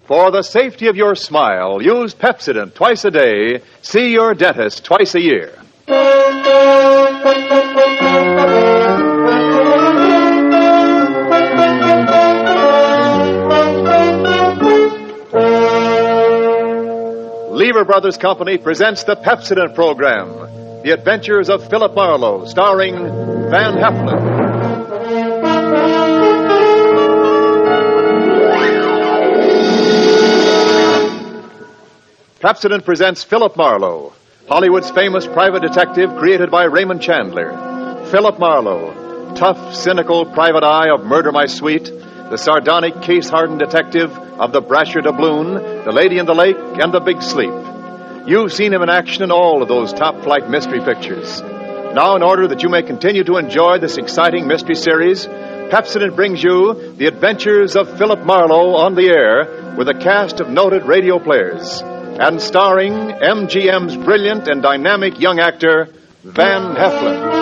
For the safety of your smile, use Pepsodent twice a day. See your dentist twice a year. Lever Brothers Company presents the Pepsodent program, The Adventures of Philip Marlowe, starring Van Heflin. Pepsodent presents Philip Marlowe, Hollywood's famous private detective created by Raymond Chandler. Philip Marlowe, tough, cynical private eye of Murder My Sweet, the sardonic, case-hardened detective of The Brasher Doubloon, The Lady in the Lake, and The Big Sleep. You've seen him in action in all of those top-flight mystery pictures. Now, in order that you may continue to enjoy this exciting mystery series, Pepsodent brings you The Adventures of Philip Marlowe on the air with a cast of noted radio players. And starring MGM's brilliant and dynamic young actor, Van Heflin.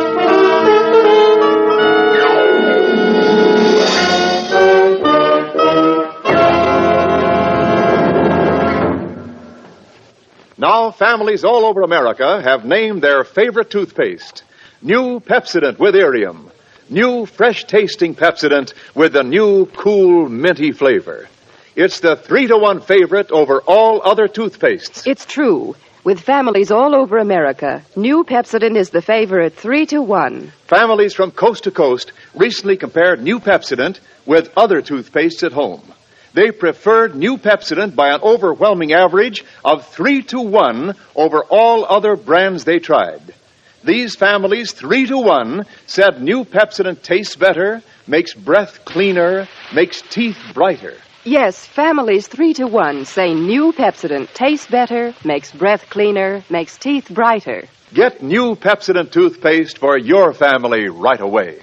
Now, families all over America have named their favorite toothpaste. New Pepsodent with Irium. New fresh-tasting Pepsodent with the new cool, minty flavor. It's the 3-to-1 favorite over all other toothpastes. It's true. With families all over America, new Pepsodent is the favorite 3-to-1. Families from coast to coast recently compared new Pepsodent with other toothpastes at home. They preferred new Pepsodent by an overwhelming average of 3-to-1 over all other brands they tried. These families, 3-to-1, said new Pepsodent tastes better, makes breath cleaner, makes teeth brighter. Yes, families 3-to-1 say new Pepsodent tastes better, makes breath cleaner, makes teeth brighter. Get new Pepsodent toothpaste for your family right away.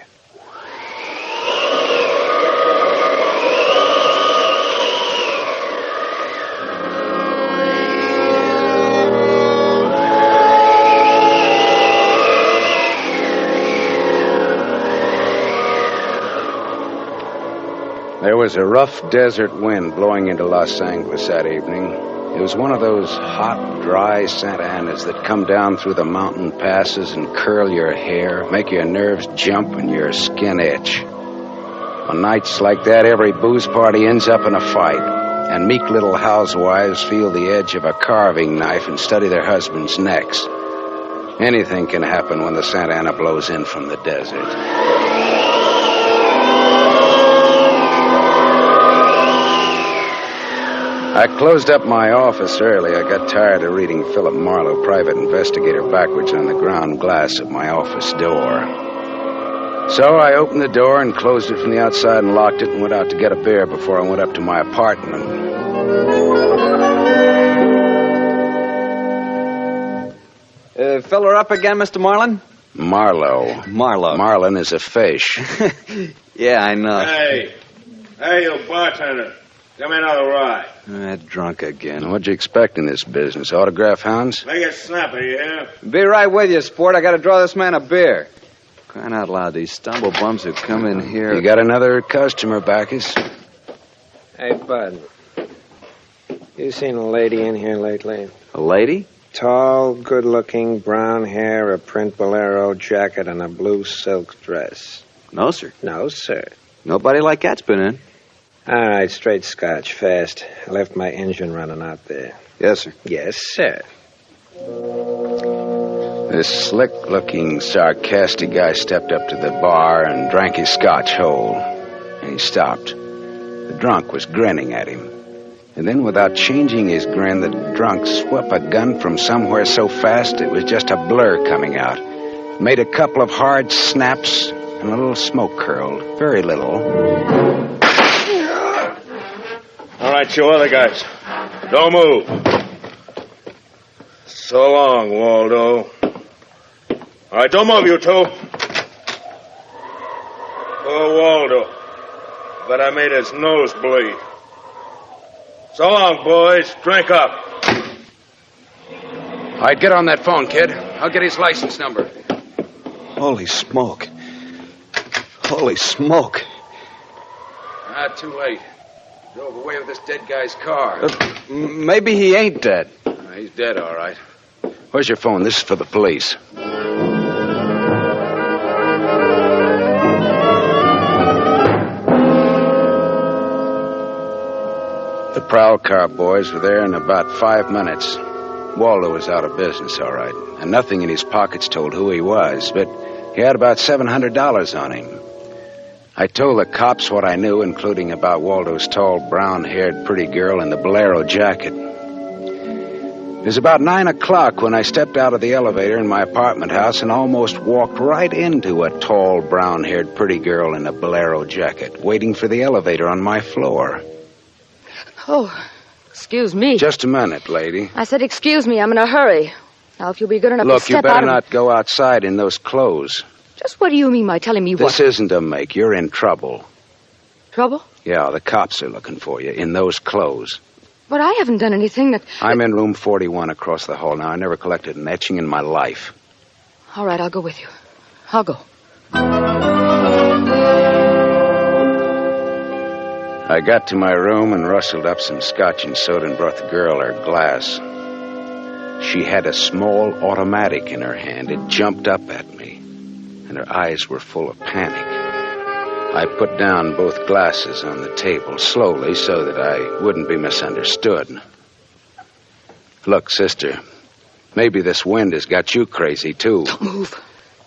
There was a rough desert wind blowing into Los Angeles that evening. It was one of those hot, dry Santa Anas that come down through the mountain passes and curl your hair, make your nerves jump and your skin itch. On nights like that, every booze party ends up in a fight, and meek little housewives feel the edge of a carving knife and study their husbands' necks. Anything can happen when the Santa Ana blows in from the desert. I closed up my office early. I got tired of reading Philip Marlowe, private investigator, backwards on the ground glass of my office door. So I opened the door and closed it from the outside and locked it and went out to get a beer before I went up to my apartment. Fill her up again, Mr. Marlin? Marlowe. Marlin is a fish. Yeah, I know. Hey, you bartender. Give me another ride. Drunk again. What'd you expect in this business? Autograph hounds? Make it snappy, you hear? Be right with you, sport. I gotta draw this man a beer. Crying out loud, these stumble bums who come in here... You got another customer, Bacchus? Hey, Bud. You seen a lady in here lately? A lady? Tall, good-looking, brown hair, a print bolero jacket, and a blue silk dress. No, sir. No, sir. Nobody like that's been in. All right, straight scotch, fast. I left my engine running out there. Yes, sir. Yes, sir. This slick-looking, sarcastic guy stepped up to the bar and drank his scotch whole. And he stopped. The drunk was grinning at him. And then, without changing his grin, the drunk swept a gun from somewhere so fast it was just a blur coming out. Made a couple of hard snaps, and a little smoke curled. Very little. All right, you other guys. Don't move. So long, Waldo. All right, don't move, you two. Oh, Waldo. But I made his nose bleed. So long, boys. Drink up. All right, get on that phone, kid. I'll get his license number. Holy smoke. Holy smoke. Too late. Drove away with this dead guy's car. Maybe he ain't dead. He's dead, all right. Where's your phone? This is for the police. The prowl car boys were there in about 5 minutes. Waldo was out of business, all right, and nothing in his pockets told who he was, but he had about $700 on him. I told the cops what I knew, including about Waldo's tall, brown-haired, pretty girl in the bolero jacket. It was about 9 o'clock when I stepped out of the elevator in my apartment house and almost walked right into a tall, brown-haired, pretty girl in a bolero jacket, waiting for the elevator on my floor. Oh, excuse me. Just a minute, lady. I said excuse me. I'm in a hurry. Now, if you'll be good enough to step out... Look, you better not go outside in those clothes. Just what do you mean by telling me what... This isn't a make. You're in trouble. Trouble? Yeah, the cops are looking for you in those clothes. But I haven't done anything that... I'm in room 41 across the hall now. I never collected an etching in my life. All right, I'll go with you. I'll go. I got to my room and rustled up some scotch and soda and brought the girl her glass. She had a small automatic in her hand. It jumped up at me, and her eyes were full of panic. I put down both glasses on the table slowly so that I wouldn't be misunderstood. Look, sister, maybe this wind has got you crazy, too. Don't move.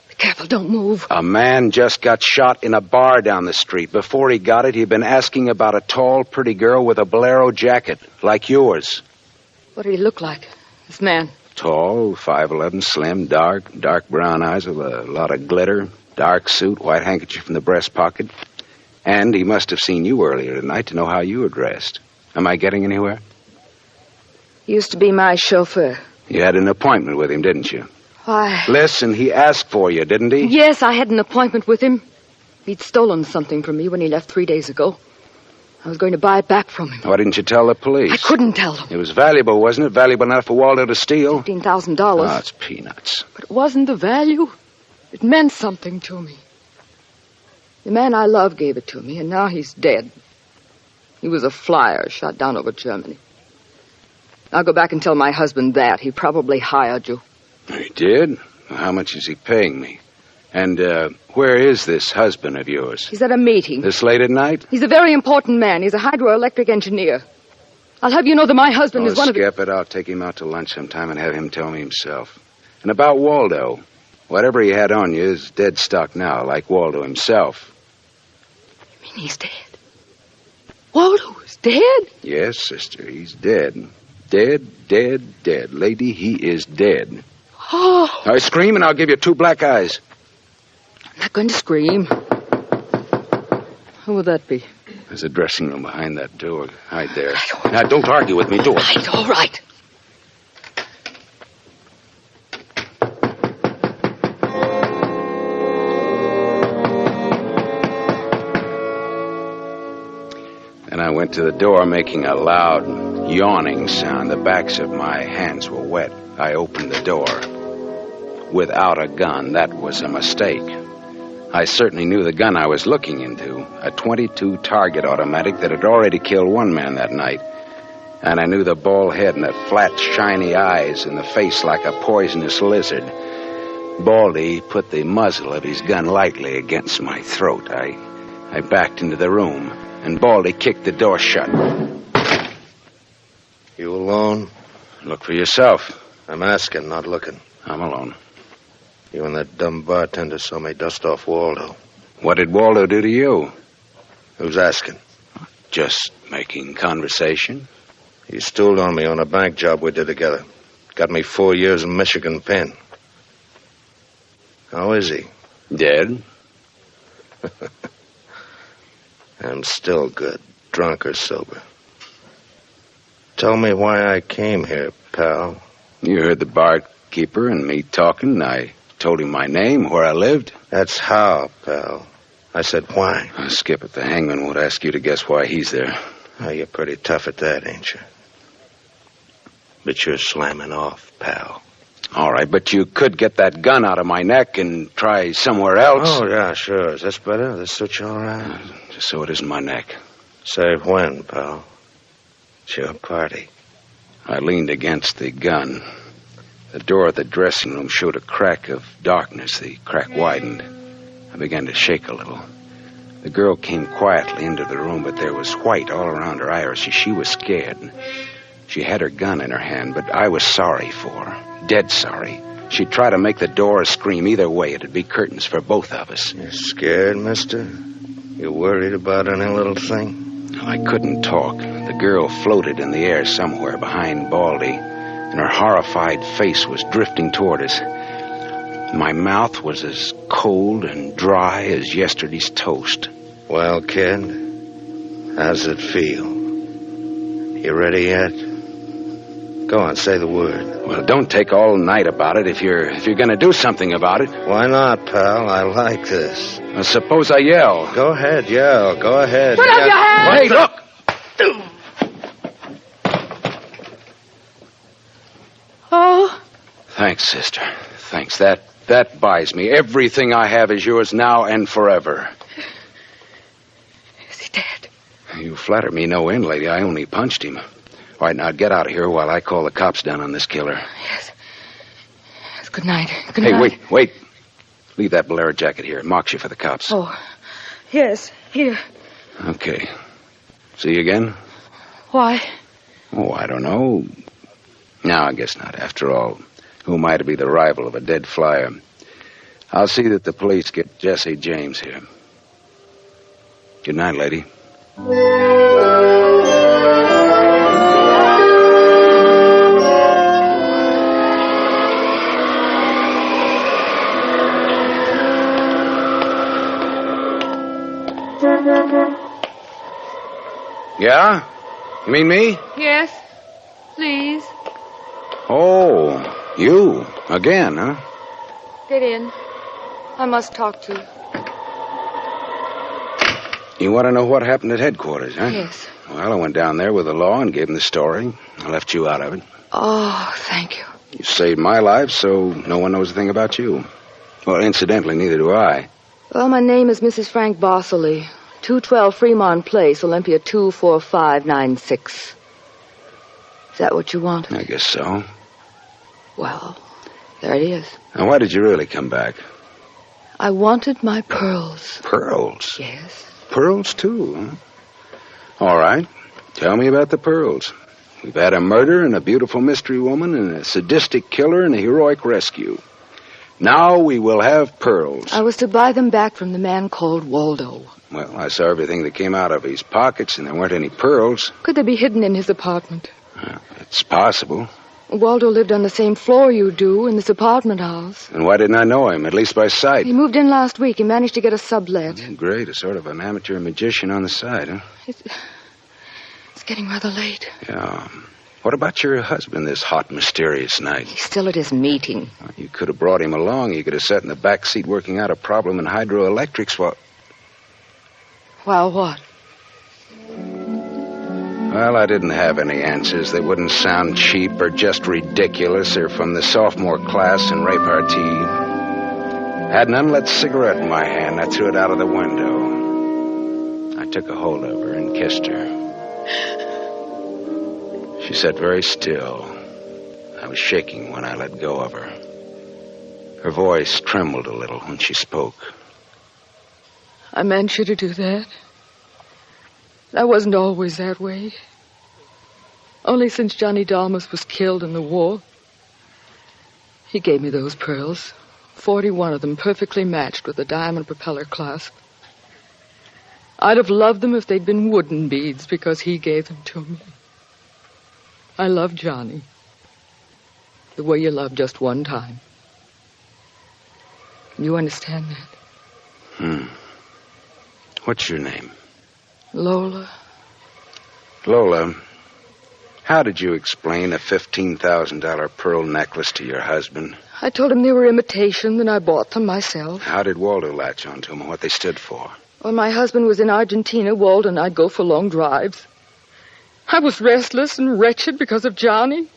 Be careful, don't move. A man just got shot in a bar down the street. Before he got it, he'd been asking about a tall, pretty girl with a bolero jacket, like yours. What did he look like, this man? Tall, 5'11", slim, dark brown eyes with a lot of glitter, dark suit, white handkerchief in the breast pocket. And he must have seen you earlier tonight to know how you were dressed. Am I getting anywhere? He used to be my chauffeur. You had an appointment with him, didn't you? Why? Listen, he asked for you, didn't he? Yes, I had an appointment with him. He'd stolen something from me when he left 3 days ago. I was going to buy it back from him. Why didn't you tell the police? I couldn't tell them. It was valuable, wasn't it? Valuable enough for Waldo to steal? $15,000. Oh, it's peanuts. But it wasn't the value. It meant something to me. The man I love gave it to me, and now he's dead. He was a flyer shot down over Germany. I'll go back and tell my husband that. He probably hired you. He did? Well, how much is he paying me? And where is this husband of yours? He's at a meeting. This late at night? He's a very important man. He's a hydroelectric engineer. I'll have you know that my husband is one of the... Skip it. I'll take him out to lunch sometime and have him tell me himself. And about Waldo, whatever he had on you is dead stock now, like Waldo himself. You mean he's dead? Waldo is dead? Yes, sister, he's dead. Dead. Lady, he is dead. Oh. Now scream and I'll give you 2 black eyes. I'm not going to scream. Who would that be? There's a dressing room behind that door. Hide there. Now, don't argue with me. Do it. All right. Then I went to the door, making a loud, yawning sound. The backs of my hands were wet. I opened the door. Without a gun, that was a mistake. I certainly knew the gun I was looking into, a .22 target automatic that had already killed 1 man that night. And I knew the bald head and the flat, shiny eyes and the face like a poisonous lizard. Baldy put the muzzle of his gun lightly against my throat. I backed into the room, and Baldy kicked the door shut. You alone? Look for yourself. I'm asking, not looking. I'm alone. You and that dumb bartender saw me dust off Waldo. What did Waldo do to you? Who's asking? Just making conversation. He stooled on me on a bank job we did together. Got me 4 years in Michigan pen. How is he? Dead. I'm still good, drunk or sober. Tell me why I came here, pal. You heard the barkeeper and me talking, and I told him my name, where I lived. That's how, pal. I said why. Skip it. The hangman won't ask you to guess why he's there. Oh, you're pretty tough at that, ain't you? But you're slamming off, pal. All right, but you could get that gun out of my neck and try somewhere else. Oh, yeah, sure. Is this better? This suit you all right? Just so it isn't my neck. Save when, pal? It's your party. I leaned against the gun. The door of the dressing room showed a crack of darkness. The crack widened. I began to shake a little. The girl came quietly into the room, but there was white all around her iris. She was scared. She had her gun in her hand, but I was sorry for her. Dead sorry. She'd try to make the door scream. Either way, it'd be curtains for both of us. You scared, mister? You worried about any little thing? I couldn't talk. The girl floated in the air somewhere behind Baldy, and her horrified face was drifting toward us. My mouth was as cold and dry as yesterday's toast. Well, kid, how's it feel? You ready yet? Go on, say the word. Well, don't take all night about it if you're going to do something about it. Why not, pal? I like this. Well, suppose I yell. Go ahead, yell. Go ahead. Put up your hands! Hey, look! Oh, Thanks, sister. Thanks. That buys me. Everything I have is yours now and forever. is he dead? You flatter me no end, lady. I only punched him. All right, now get out of here while I call the cops down on this killer. Yes. Good night. Good Hey, night. wait. Leave that bolero jacket here. It marks you for the cops. Oh, yes. Here. Okay. See you again? Why? Oh, I don't know. No, I guess not. After all, who am I to be the rival of a dead flyer? I'll see that the police get Jesse James here. Good night, lady. Yeah? You mean me? Yes. Please. Oh, you. Again, huh? Get in. I must talk to you. You want to know what happened at headquarters, huh? Yes. Well, I went down there with the law and gave them the story. I left you out of it. Oh, thank you. You saved my life, so no one knows a thing about you. Well, incidentally, neither do I. Well, my name is Mrs. Frank Bosley. 212 Fremont Place, Olympia 24596. Is that what you want? I guess so. Well, there it is. Now, why did you really come back? I wanted my pearls. Pearls? Yes. Pearls, too, huh? All right. Tell me about the pearls. We've had a murder and a beautiful mystery woman and a sadistic killer and a heroic rescue. Now we will have pearls. I was to buy them back from the man called Waldo. Well, I saw everything that came out of his pockets, and there weren't any pearls. Could they be hidden in his apartment? It's possible. Waldo lived on the same floor you do in this apartment house. And why didn't I know him, at least by sight? He moved in last week. He managed to get a sublet. Great, a sort of an amateur magician on the side, huh? It's getting rather late. Yeah. What about your husband this hot, mysterious night? He's still at his meeting. Well, you could have brought him along. You could have sat in the back seat working out a problem in hydroelectrics while... While what? Well, I didn't have any answers. They wouldn't sound cheap or just ridiculous or from the sophomore class in repartee. I had an unlit cigarette in my hand. I threw it out of the window. I took a hold of her and kissed her. She sat very still. I was shaking when I let go of her. Her voice trembled a little when she spoke. I meant you to do that. I wasn't always that way. Only since Johnny Dalmas was killed in the war. He gave me those pearls. 41 of them perfectly matched with a diamond propeller clasp. I'd have loved them if they'd been wooden beads because he gave them to me. I love Johnny. The way you love just one time. You understand that? What's your name? Lola. Lola, how did you explain a $15,000 pearl necklace to your husband? I told him they were imitation, and I bought them myself. How did Waldo latch onto them and what they stood for? When my husband was in Argentina, Waldo and I'd go for long drives. I was restless and wretched because of Johnny.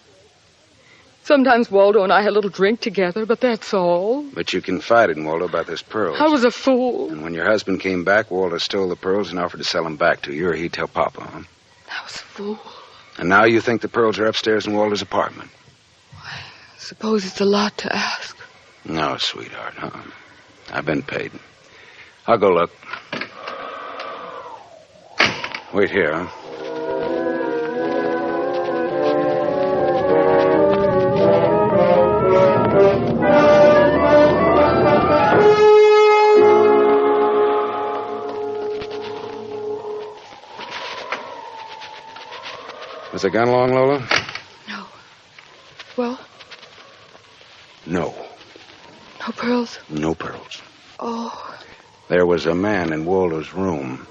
Sometimes Waldo and I had a little drink together, but that's all. But you confided in Waldo about this pearls. I was a fool. And when your husband came back, Waldo stole the pearls and offered to sell them back to you, or he'd tell Papa, huh? I was a fool. And now you think the pearls are upstairs in Waldo's apartment? I suppose it's a lot to ask. No, sweetheart, I've been paid. I'll go look. Wait here, huh? Was the gun long, Lola? No. Well? No. No pearls? No pearls. Oh. There was a man in Waldo's room.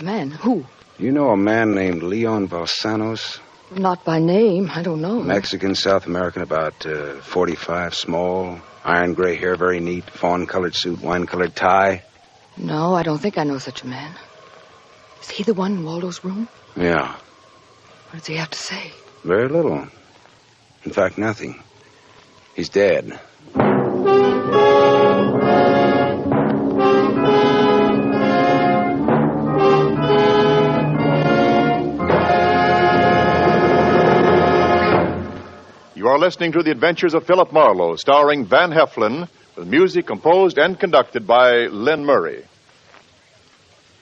A man? Who? You know a man named Leon Balsanos? Not by name. I don't know. Mexican, South American, about 45, small, iron gray hair, very neat, fawn-colored suit, wine-colored tie. No, I don't think I know such a man. Is he the one in Waldo's room? Yeah. What does he have to say? Very little. In fact, nothing. He's dead. You are listening to The Adventures of Philip Marlowe, starring Van Heflin, with music composed and conducted by Lynn Murray.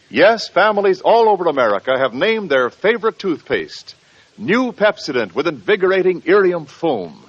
Yes, families all over America have named their favorite toothpaste. New Pepsodent with invigorating Irium foam.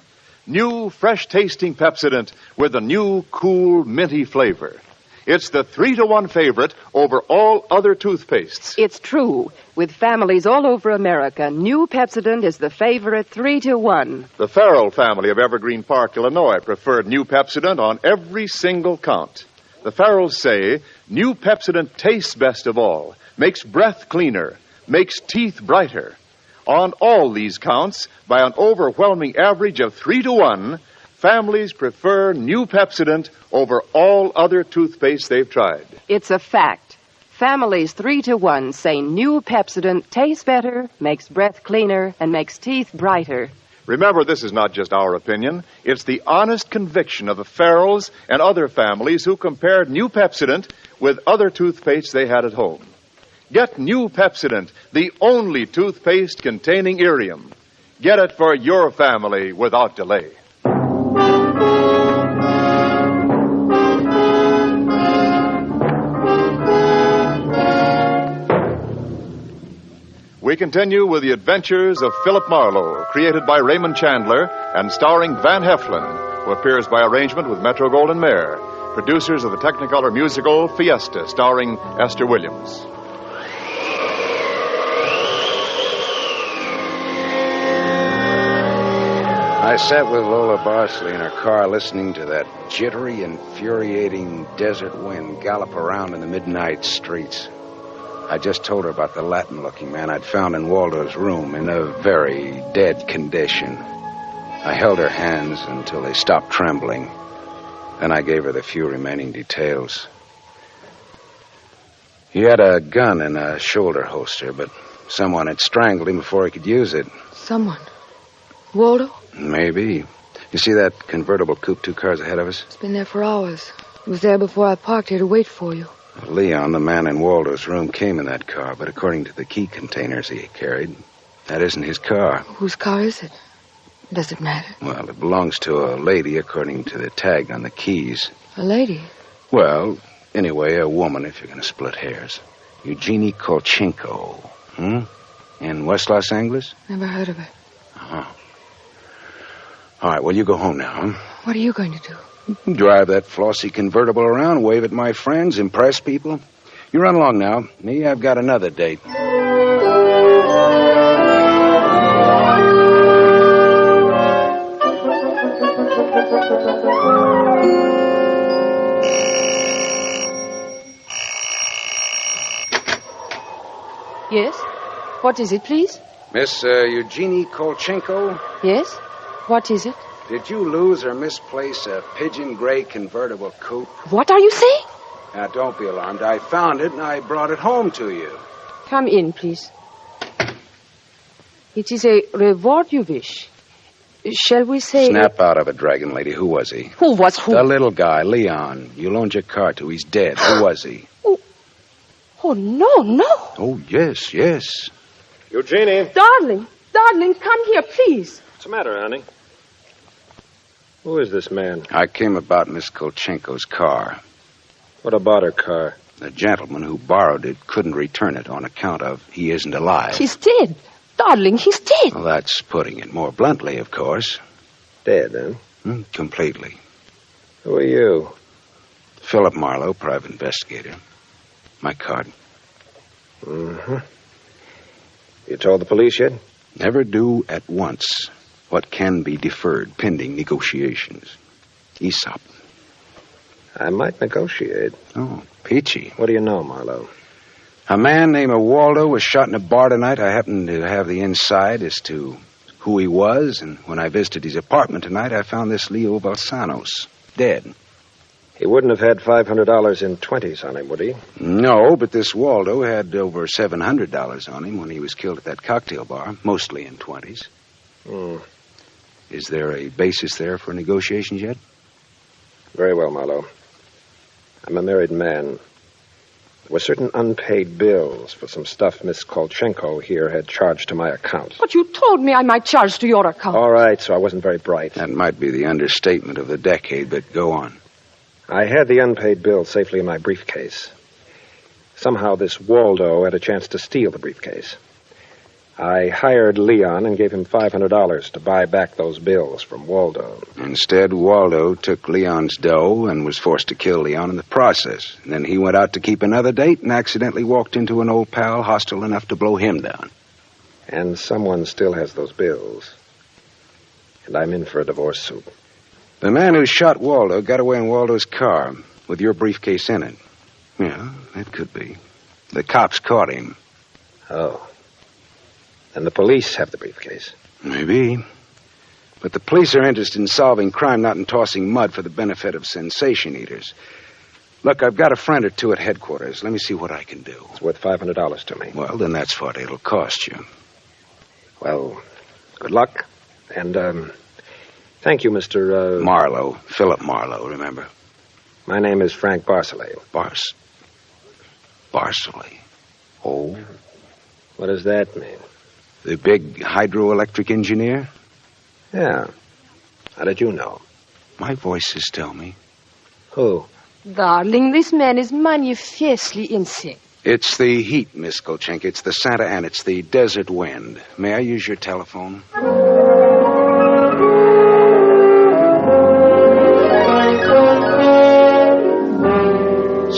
New, fresh-tasting Pepsodent with a new, cool, minty flavor. It's the 3-to-1 favorite over all other toothpastes. It's true. With families all over America, new Pepsodent is the favorite 3-to-1. The Farrell family of Evergreen Park, Illinois, preferred new Pepsodent on every single count. The Farrells say new Pepsodent tastes best of all, makes breath cleaner, makes teeth brighter. On all these counts, by an overwhelming average of 3-to-1, families prefer new Pepsodent over all other toothpaste they've tried. It's a fact. Families 3-to-1 say new Pepsodent tastes better, makes breath cleaner, and makes teeth brighter. Remember, this is not just our opinion. It's the honest conviction of the Farrells and other families who compared new Pepsodent with other toothpaste they had at home. Get new Pepsodent, the only toothpaste containing Irium. Get it for your family without delay. We continue with The Adventures of Philip Marlowe, created by Raymond Chandler and starring Van Heflin, who appears by arrangement with Metro-Goldwyn-Mayer, producers of the Technicolor musical Fiesta, starring Esther Williams. I sat with Lola Barsley in her car listening to that jittery, infuriating desert wind gallop around in the midnight streets. I just told her about the Latin-looking man I'd found in Waldo's room in a very dead condition. I held her hands until they stopped trembling. Then I gave her the few remaining details. He had a gun in a shoulder holster, but someone had strangled him before he could use it. Someone? Waldo? Maybe. You see that convertible coupe 2 cars ahead of us? It's been there for hours. It was there before I parked here to wait for you. Leon, the man in Waldo's room, came in that car, but according to the key containers he carried, that isn't his car. Whose car is it? Does it matter? Well, it belongs to a lady according to the tag on the keys. A lady? Well, anyway, a woman, if you're going to split hairs. Eugenie Kolchenko. In West Los Angeles? Never heard of her. Uh-huh. All right, well, you go home now, huh? What are you going to do? Drive that flossy convertible around, wave at my friends, impress people. You run along now. Me, I've got another date. Yes? What is it, please? Miss Eugenie Kolchenko? Yes? What is it? Did you lose or misplace a pigeon gray convertible coupe? What are you saying? Now, don't be alarmed. I found it and I brought it home to you. Come in, please. It is a reward you wish. Shall we say... Snap out of it, Dragon Lady. Who was he? Who was who? The little guy, Leon. You loaned your car to. He's dead. Who was he? Oh, no. Oh, yes. Eugenie. Darling, come here, please. What's the matter, honey? Who is this man? I came about Miss Kolchenko's car. What about her car? The gentleman who borrowed it couldn't return it on account of he isn't alive. He's dead. Darling, he's dead. Well, that's putting it more bluntly, of course. Dead, huh? Completely. Who are you? Philip Marlowe, private investigator. My card. Mm-hmm. You told the police yet? Never do at once what can be deferred pending negotiations. Aesop. I might negotiate. Oh, peachy. What do you know, Marlowe? A man named Waldo was shot in a bar tonight. I happen to have the inside as to who he was, and when I visited his apartment tonight, I found this Leo Balsanos dead. He wouldn't have had $500 in 20s on him, would he? No, but this Waldo had over $700 on him when he was killed at that cocktail bar, mostly in 20s. Is there a basis there for negotiations yet? Very well, Marlowe. I'm a married man. There were certain unpaid bills for some stuff Miss Kolchenko here had charged to my account. But you told me I might charge to your account. All right, so I wasn't very bright. That might be the understatement of the decade, but go on. I had the unpaid bill safely in my briefcase. Somehow this Waldo had a chance to steal the briefcase. I hired Leon and gave him $500 to buy back those bills from Waldo. Instead, Waldo took Leon's dough and was forced to kill Leon in the process. And then he went out to keep another date and accidentally walked into an old pal hostile enough to blow him down. And someone still has those bills. And I'm in for a divorce suit. The man who shot Waldo got away in Waldo's car with your briefcase in it. Yeah, that could be. The cops caught him. Oh. And the police have the briefcase. Maybe. But the police are interested in solving crime, not in tossing mud for the benefit of sensation eaters. Look, I've got a friend or two at headquarters. Let me see what I can do. It's worth $500 to me. Well, then that's what it'll cost you. Well, good luck. And, thank you, Mr. Marlowe. Philip Marlowe, remember? My name is Frank Barcelay. Barcelay. Oh. What does that mean? The big hydroelectric engineer? Yeah. How did you know? My voices tell me. Who? Darling, this man is manifestly insane. It's the heat, Miss Kolchenko. It's the Santa Ana. It's the desert wind. May I use your telephone?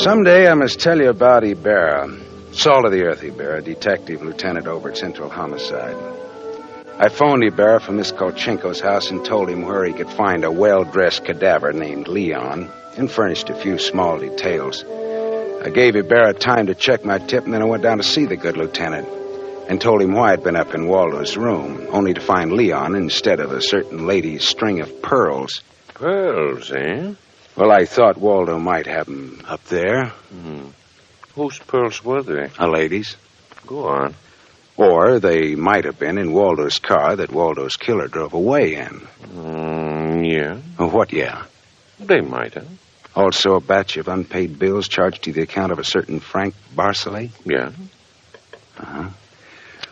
Someday I must tell you about Ibarra. Salt of the earth Ibarra, detective lieutenant over at Central Homicide. I phoned Ibarra from Miss Kolchenko's house and told him where he could find a well-dressed cadaver named Leon and furnished a few small details. I gave Ibarra time to check my tip, and then I went down to see the good lieutenant and told him why I'd been up in Waldo's room, only to find Leon instead of a certain lady's string of pearls. Pearls, eh? Well, I thought Waldo might have them up there. Whose pearls were they? A lady's. Go on. Or they might have been in Waldo's car that Waldo's killer drove away in. Yeah. Oh, what, yeah? They might have. Also a batch of unpaid bills charged to the account of a certain Frank Barcelay? Yeah. Uh-huh.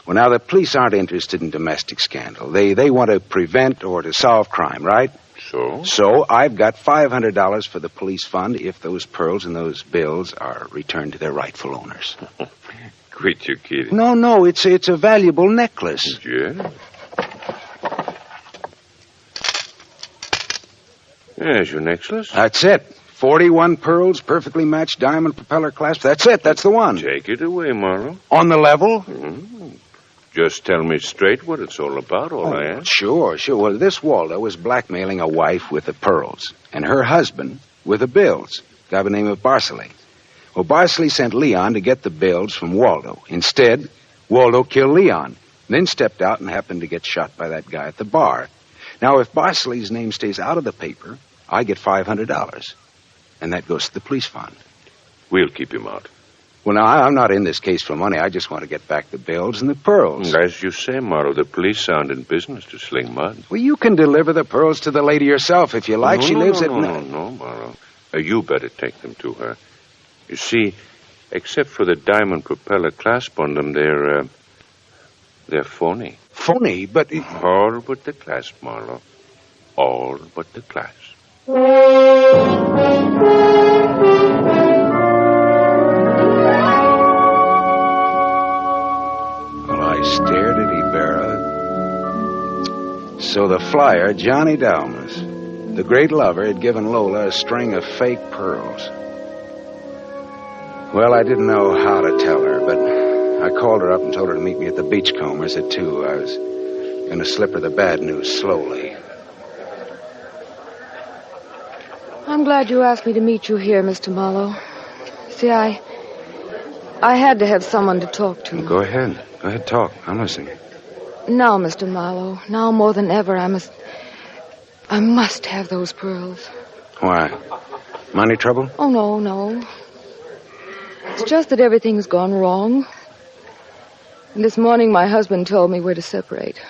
Well, now, the police aren't interested in domestic scandal. They want to prevent or to solve crime, right? So? So I've got $500 for the police fund if those pearls and those bills are returned to their rightful owners. Quit your kidding. No, it's a valuable necklace. Yeah? There's your necklace. That's it. 41 pearls, perfectly matched diamond propeller clasp. That's it. That's the one. Take it away, Marlowe. On the level? Just tell me straight what it's all about, all I ask. Sure. Well, this Waldo was blackmailing a wife with the pearls and her husband with the bills, a guy by the name of Barcelay. Well, Barcelay sent Leon to get the bills from Waldo. Instead, Waldo killed Leon, then stepped out and happened to get shot by that guy at the bar. Now, if Barcelay's name stays out of the paper, I get $500, and that goes to the police fund. We'll keep him out. Well, now, I'm not in this case for money. I just want to get back the bills and the pearls. As you say, Marlowe, the police aren't in business to sling mud. Well, you can deliver the pearls to the lady yourself if you like. No, She no, lives no, at... No, Marlowe. You better take them to her. You see, except for the diamond propeller clasp on them, they're phony. Phony, but... All but the clasp, Marlowe. All but the clasp. I stared at Ibarra. So the flyer, Johnny Dalmas, the great lover, had given Lola a string of fake pearls. Well, I didn't know how to tell her, but I called her up and told her to meet me at the Beachcombers at 2. I was going to slip her the bad news slowly. I'm glad you asked me to meet you here, Mr. Marlowe. See, I had to have someone to talk to. Go ahead. Go ahead, talk. I'm listening. Now, Mr. Marlowe, now more than ever, I must have those pearls. Why? Money trouble? Oh, no. It's just that everything's gone wrong. And this morning, my husband told me we're to separate.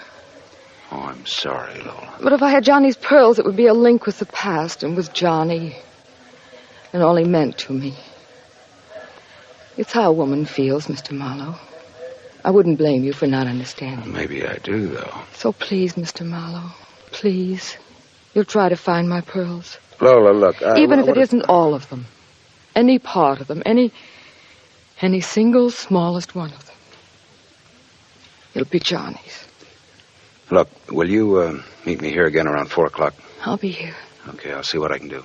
Oh, I'm sorry, Lola. But if I had Johnny's pearls, it would be a link with the past and with Johnny. And all he meant to me. It's how a woman feels, Mr. Marlowe. I wouldn't blame you for not understanding. Maybe I do, though. So please, Mr. Marlowe, please, you'll try to find my pearls. Lola, look, even if it isn't all of them. Any part of them. Any single smallest one of them. It'll be Johnny's. Look, will you meet me here again around 4 o'clock? I'll be here. Okay, I'll see what I can do.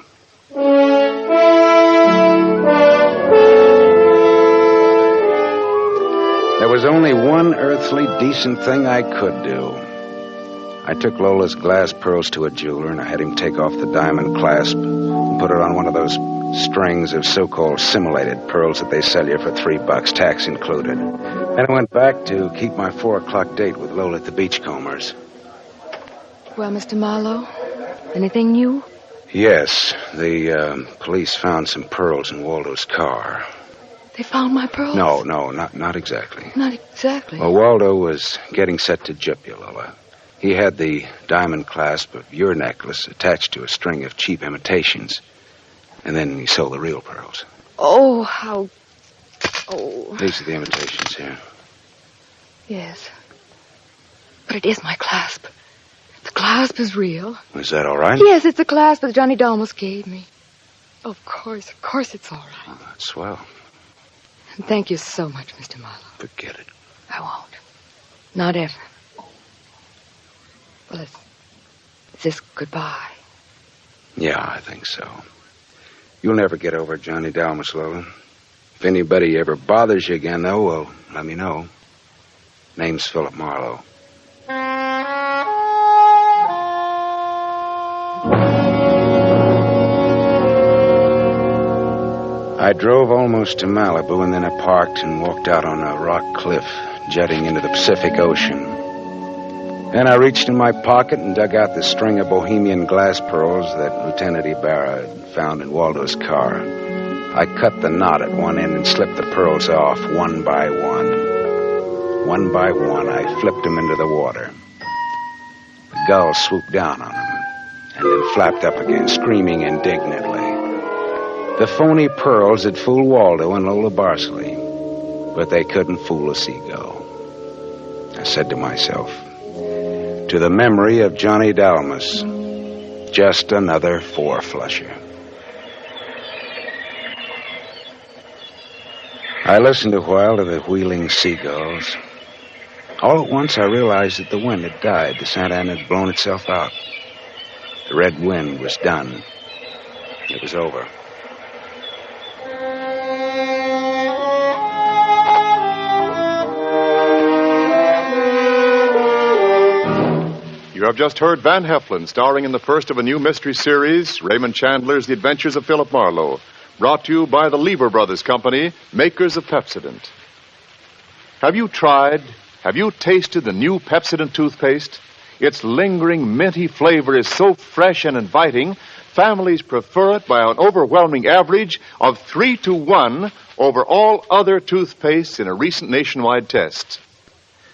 There was only one earthly decent thing I could do. I took Lola's glass pearls to a jeweler, and I had him take off the diamond clasp and put it on one of those strings of so-called simulated pearls that they sell you for $3, tax included. And I went back to keep my 4 o'clock date with Lola at the Beachcombers. Well, Mr. Marlowe, anything new? Yes, the police found some pearls in Waldo's car. They found my pearls? No, not exactly. Not exactly. Well, Waldo was getting set to gyp you, Lola. He had the diamond clasp of your necklace attached to a string of cheap imitations. And then he sold the real pearls. Oh, how... Oh. These are the imitations here. Yes. But it is my clasp. The clasp is real. Is that all right? Yes, it's the clasp that Johnny Dalmas gave me. Of course it's all right. Oh, that's swell. And thank you so much, Mr. Marlowe. Forget it. I won't. Not ever. Well, is this goodbye? Yeah, I think so. You'll never get over Johnny Dalmas, Lola. If anybody ever bothers you again, though, well, let me know. Name's Philip Marlowe. I drove almost to Malibu, and then I parked and walked out on a rock cliff jutting into the Pacific Ocean. Then I reached in my pocket and dug out the string of Bohemian glass pearls that Lieutenant Ibarra had found in Waldo's car. I cut the knot at one end and slipped the pearls off one by one. One by one, I flipped them into the water. The gull swooped down on them and then flapped up again, screaming indignantly. The phony pearls had fooled Waldo and Lola Barsley, but they couldn't fool a seagull. I said to myself, to the memory of Johnny Dalmas, just another four-flusher. I listened a while to the wheeling seagulls. All at once I realized that the wind had died. The Santa Ana had blown itself out. The red wind was done. It was over. You have just heard Van Heflin starring in the first of a new mystery series, Raymond Chandler's The Adventures of Philip Marlowe, brought to you by the Lever Brothers Company, makers of Pepsodent. Have you tasted the new Pepsodent toothpaste? Its lingering, minty flavor is so fresh and inviting, families prefer it by an overwhelming average of 3-to-1 over all other toothpastes in a recent nationwide test.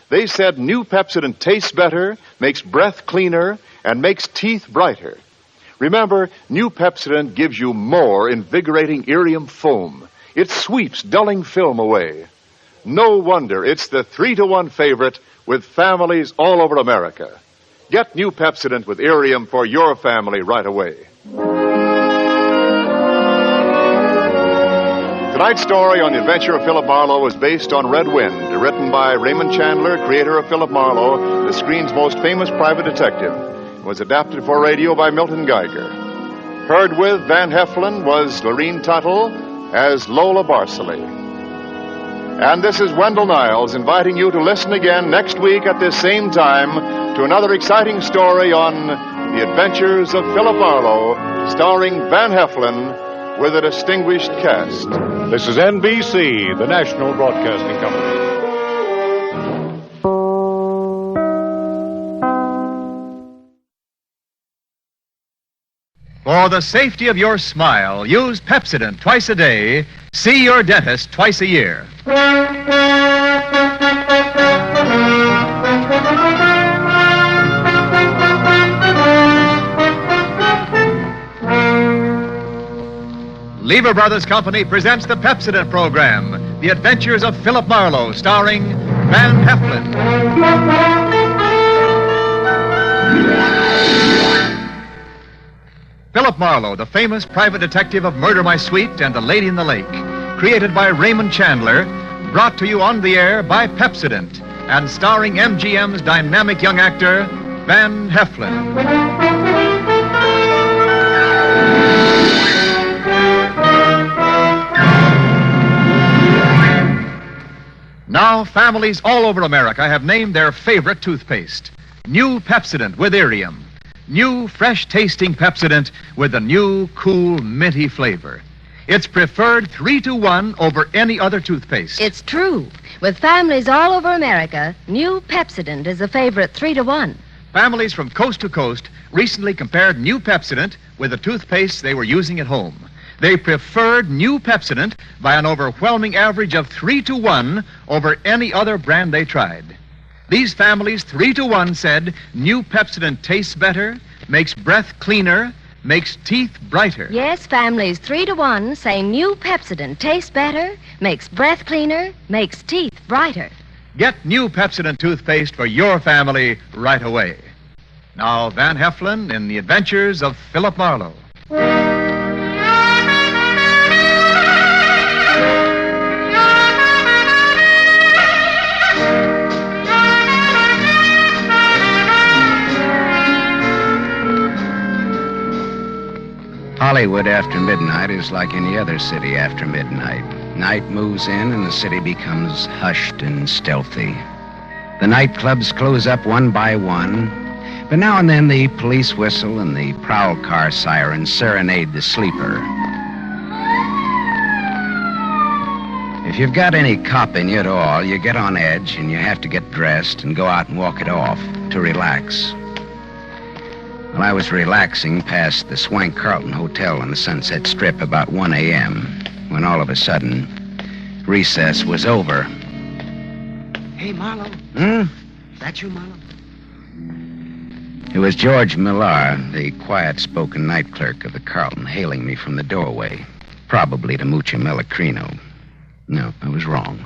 They said new Pepsodent tastes better, makes breath cleaner, and makes teeth brighter. Remember, new Pepsodent gives you more invigorating irium foam. It sweeps dulling film away. No wonder it's the 3-to-1 favorite with families all over America. Get new Pepsodent with irium for your family right away. Tonight's story on the adventure of Philip Marlowe was based on Red Wind, written by Raymond Chandler, creator of Philip Marlowe, the screen's most famous private detective. It was adapted for radio by Milton Geiger. Heard with Van Heflin was Lorene Tuttle as Lola Barceley. And this is Wendell Niles inviting you to listen again next week at this same time to another exciting story on the adventures of Philip Marlowe, starring Van Heflin with a distinguished cast. This is NBC, the National Broadcasting Company. For the safety of your smile, use Pepsodent twice a day. See your dentist twice a year. Lever Brothers Company presents the Pepsodent program, The Adventures of Philip Marlowe, starring Van Heflin. Philip Marlowe, the famous private detective of Murder My Sweet and The Lady in the Lake, created by Raymond Chandler, brought to you on the air by Pepsodent, and starring MGM's dynamic young actor, Van Heflin. Now, families all over America have named their favorite toothpaste. New Pepsodent with irium. New, fresh-tasting Pepsodent with a new, cool, minty flavor. It's preferred 3-to-1 over any other toothpaste. It's true. With families all over America, new Pepsodent is a favorite 3-to-1. Families from coast to coast recently compared new Pepsodent with the toothpaste they were using at home. They preferred new Pepsodent by an overwhelming average of 3-to-1 over any other brand they tried. These families, 3-to-1, said new Pepsodent tastes better, makes breath cleaner, makes teeth brighter. Yes, families 3-to-1 say new Pepsodent tastes better, makes breath cleaner, makes teeth brighter. Get new Pepsodent toothpaste for your family right away. Now, Van Heflin in The Adventures of Philip Marlowe. Hollywood after midnight is like any other city after midnight. Night moves in and the city becomes hushed and stealthy. The nightclubs close up one by one, but now and then the police whistle and the prowl car sirens serenade the sleeper. If you've got any cop in you at all, you get on edge and you have to get dressed and go out and walk it off to relax. Well, I was relaxing past the Swank Carlton Hotel on the Sunset Strip about 1 a.m. when all of a sudden, recess was over. Hey, Marlowe. Hmm? That you, Marlowe? It was George Millar, the quiet-spoken night clerk of the Carlton, hailing me from the doorway, probably to Mucha Melacrino. No, I was wrong.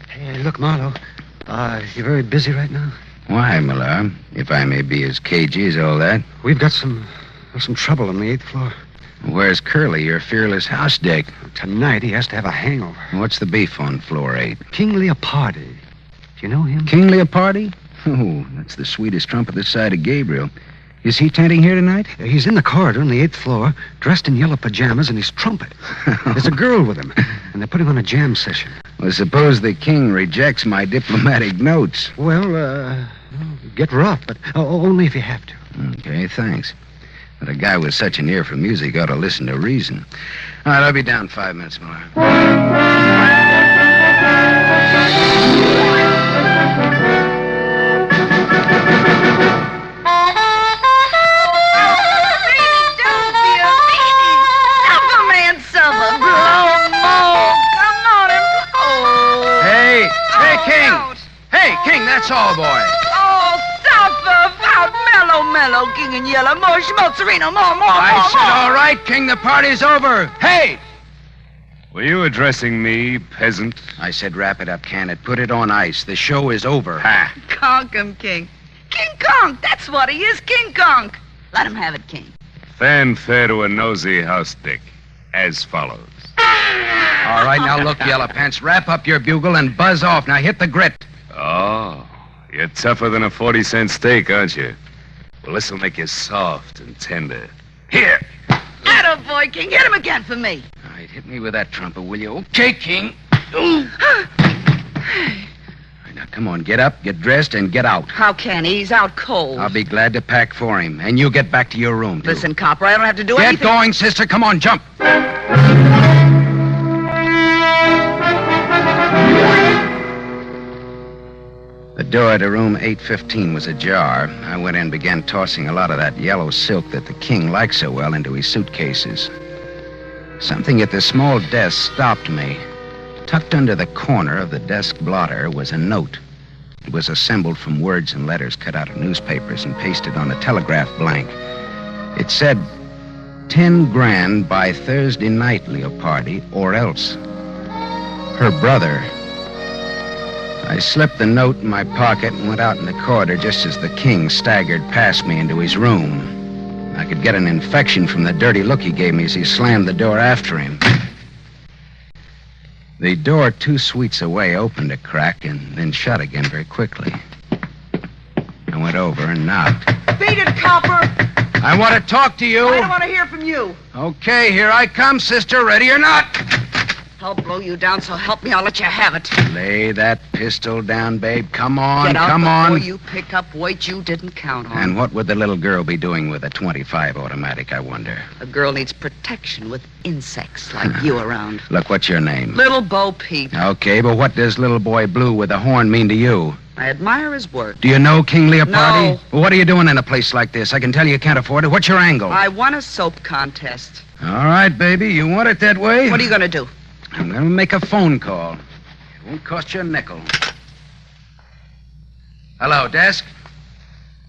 Hey, look, Marlowe. You're very busy right now? Why, Millar? If I may be as cagey as all that. We've got some trouble on the 8th floor. Where's Curly, your fearless house dick? Tonight he has to have a hangover. What's the beef on floor 8? King Leopardi. Do you know him? King Leopardi? Oh, that's the sweetest trumpet this side of Gabriel. Is he tenting here tonight? He's in the corridor on the 8th floor, dressed in yellow pajamas and his trumpet. There's a girl with him, and they put him on a jam session. Well, suppose the king rejects my diplomatic notes. Well, get rough, but only if you have to. Okay, thanks. But a guy with such an ear for music ought to listen to reason. All right, I'll be down 5 minutes more. mellow, king in yellow. More schmaltzerino, more. I said, all right, King, the party's over. Hey! Were you addressing me, peasant? I said, wrap it up, can it? Put it on ice. The show is over. Ha! Conk him, king. King Conk, that's what he is, King Conk. Let him have it, king. Fanfare to a nosy house dick. As follows. All right, now look, Yellow Pants. Wrap up your bugle and buzz off. Now hit the grit. Oh, you're tougher than a 40-cent steak, aren't you? Well, this'll make you soft and tender. Here! Attaboy, king. Hit him again for me. All right, hit me with that trumpet, will you? Okay, King. All right, now, come on. Get up, get dressed, and get out. How can he? He's out cold. I'll be glad to pack for him. And you get back to your room, too. Listen, Copper, I don't have to do Get anything. going, sister. Come on, jump. The door to room 815 was ajar. I went in and began tossing a lot of that yellow silk that the king liked so well into his suitcases. Something at the small desk stopped me. Tucked under the corner of the desk blotter was a note. It was assembled from words and letters cut out of newspapers and pasted on a telegraph blank. It said, 10 grand by Thursday night, Leopardi, or else. Her brother. I slipped the note in my pocket and went out in the corridor just as the king staggered past me into his room. I could get an infection from the dirty look he gave me as he slammed the door after him. The door 2 suites away opened a crack and then shut again very quickly. I went over and knocked. Beat it, Copper. I want to talk to you. I don't want to hear from you. Okay, here I come, sister. Ready or not? I'll blow you down, so help me, I'll let you have it. Lay that pistol down, babe. Come on, Get out come before on. you pick up weight you didn't count on. And what would the little girl be doing with a .25 automatic, I wonder? A girl needs protection with insects like you around. Look, what's your name? Little Bo Peep. Okay, but what does little boy Blue with a horn mean to you? I admire his work. Do you know King Leopardi? No. Well, what are you doing in a place like this? I can tell you can't afford it. What's your angle? I won a soap contest. All right, baby. You want it that way? What are you going to do? I'm going to make a phone call. It won't cost you a nickel. Hello, desk.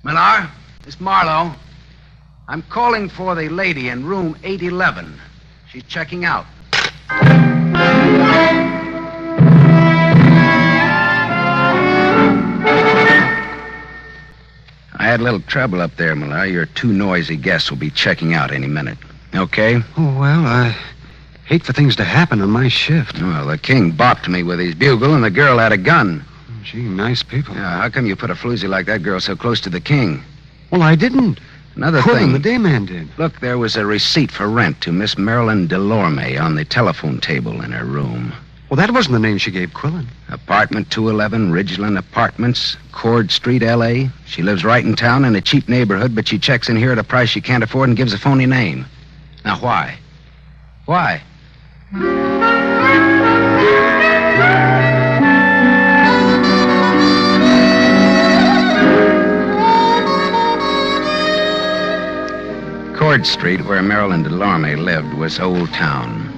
Millar, it's Marlowe. I'm calling for the lady in room 811. She's checking out. I had a little trouble up there, Millar. Your 2 noisy guests will be checking out any minute. Okay? Oh, well, I hate for things to happen on my shift. Well, the king bopped me with his bugle, and the girl had a gun. Gee, nice people. Yeah, how come you put a floozy like that girl so close to the king? Well, I didn't. Another Quillen, thing. the day man did. Look, there was a receipt for rent to Miss Marilyn Delorme on the telephone table in her room. Well, that wasn't the name she gave Quillen. Apartment 211, Ridgeland Apartments, Cord Street, L.A. She lives right in town in a cheap neighborhood, but she checks in here at a price she can't afford and gives a phony name. Now, why? Why? Cord Street, where Marilyn Delorme lived, was Old Town.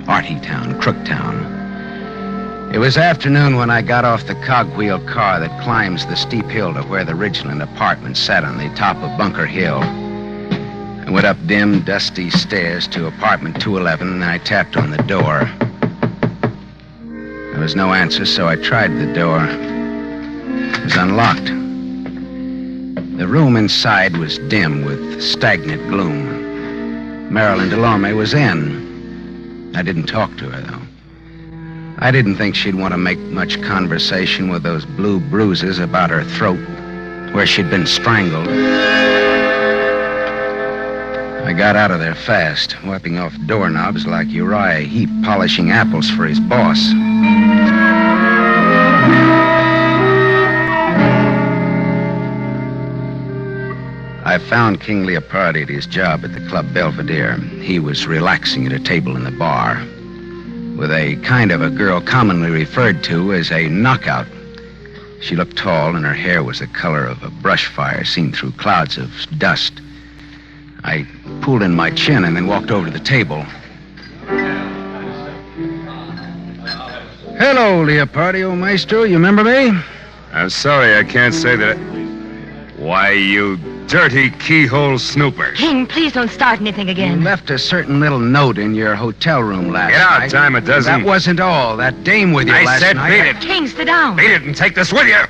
Arty Town, Crook Town. It was afternoon when I got off the cogwheel car that climbs the steep hill to where the Ridgeland Apartments sat on the top of Bunker Hill. I went up dim, dusty stairs to apartment 211, and I tapped on the door. There was no answer, so I tried the door. It was unlocked. The room inside was dim with stagnant gloom. Marilyn Delorme was in. I didn't talk to her, though. I didn't think she'd want to make much conversation with those blue bruises about her throat, where she'd been strangled. I got out of there fast, wiping off doorknobs like Uriah Heep polishing apples for his boss. I found King Leopardi at his job at the Club Belvedere. He was relaxing at a table in the bar with a kind of a girl commonly referred to as a knockout. She looked tall, and her hair was the color of a brush fire seen through clouds of dust. I pulled in my chin and then walked over to the table. Hello, Leopardi, old maestro. You remember me? I'm sorry, I can't say that. Why, you dirty keyhole snooper. King, please don't start anything You again. left a certain little note in your hotel room last Get out, night. dime a dozen. That wasn't all. That dame with you I last said night. beat it. King, sit down. Beat it and take this with you.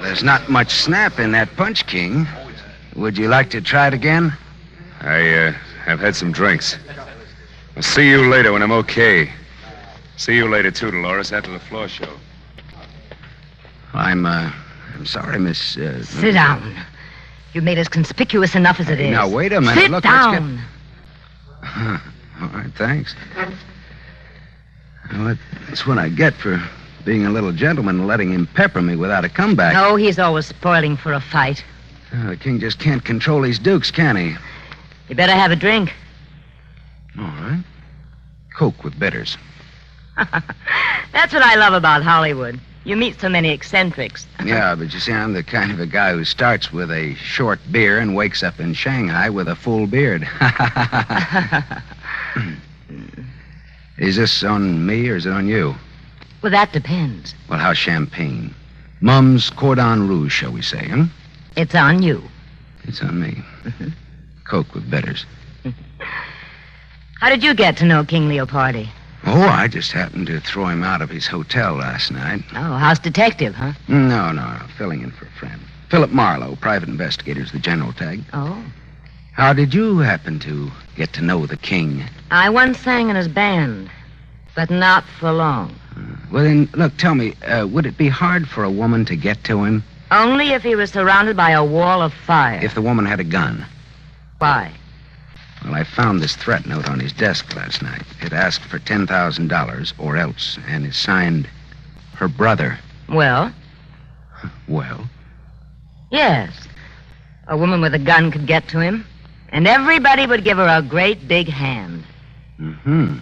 There's not much snap in that punch, King. Would you like to try it again? I have had some drinks. I'll see you later when I'm okay. See you later, too, Dolores, after the floor show. I'm sorry, Miss... Sit down. You've made us conspicuous enough as it is. Now, wait a minute. Sit Look, down. All right, thanks. Well, that's what I get for being a little gentleman and letting him pepper me without a comeback. No, he's always spoiling for a fight. The king just can't control these dukes, can he? You better have a drink. All right. Coke with bitters. That's what I love about Hollywood. You meet so many eccentrics. Yeah, but you see, I'm the kind of a guy who starts with a short beer and wakes up in Shanghai with a full beard. Is this on me or is it on you? Well, that depends. Well, how's champagne? Mum's cordon rouge, shall we say, huh? It's on you. It's on me. Coke with bitters. How did you get to know King Leopardi? Oh, I just happened to throw him out of his hotel last night. Oh, house detective, huh? No, filling in for a friend. Philip Marlowe, private investigator's the general tag. Oh. How did you happen to get to know the king? I once sang in his band, but not for long. Well, then, look, tell me, would it be hard for a woman to get to him? Only if he was surrounded by a wall of fire. If the woman had a gun? Why? Well, I found this threat note on his desk last night. It asked for $10,000 or else, and it's signed her brother. Well? Well? Yes. A woman with a gun could get to him, and everybody would give her a great big hand. Mm-hmm.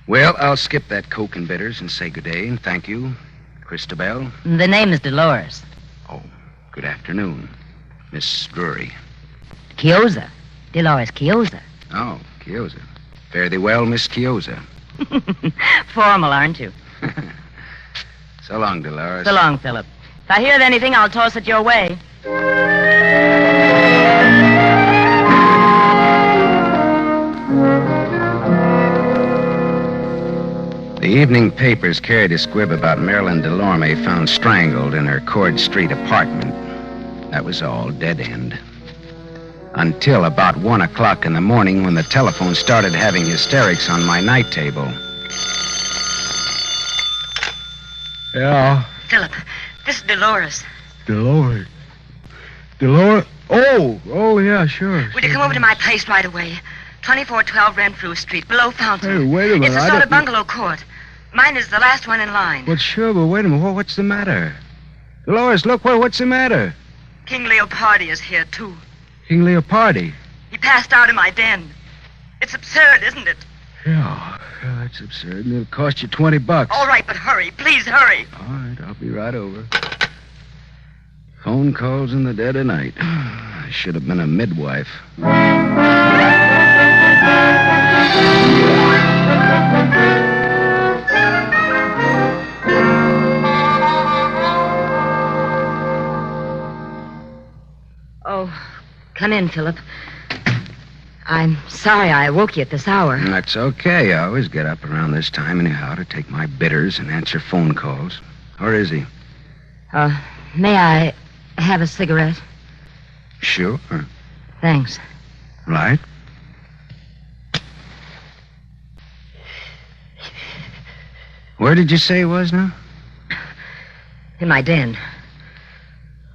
Well, I'll skip that Coke and bitters and say good day and thank you, Christabel. The name is Dolores. Oh, good afternoon, Miss Drury. Chiozza. Dolores Chiozza. Oh, Chiozza. Fare thee well, Miss Chiozza. Formal, aren't you? So long, Dolores. So long, Philip. If I hear of anything, I'll toss it your way. The evening papers carried a squib about Marilyn Delorme found strangled in her Cord Street apartment. That was all, dead end. Until about 1 o'clock in the morning when the telephone started having hysterics on my night table. Yeah, Philip, this is Dolores. Dolores. Dolores? Oh, yeah, sure. Will you come over to my place right away? 2412 Renfrew Street, below Fountain. Hey, wait a minute. It's a I sort don't- of bungalow court. Mine is the last one in line. Well, sure, but wait a minute. What's the matter? Dolores, look, what's the matter? King Leopardi is here, too. King Leopardi. He passed out in my den. It's absurd, isn't it? Yeah, that's absurd. And it'll cost you $20. All right, but hurry. Please hurry. All right, I'll be right over. Phone calls in the dead of night. I should have been a midwife. Oh, come in, Philip. I'm sorry I woke you at this hour. That's okay. I always get up around this time anyhow to take my bitters and answer phone calls. Where is he? May I have a cigarette? Sure. Thanks. Right. Where did you say he was now? In my den.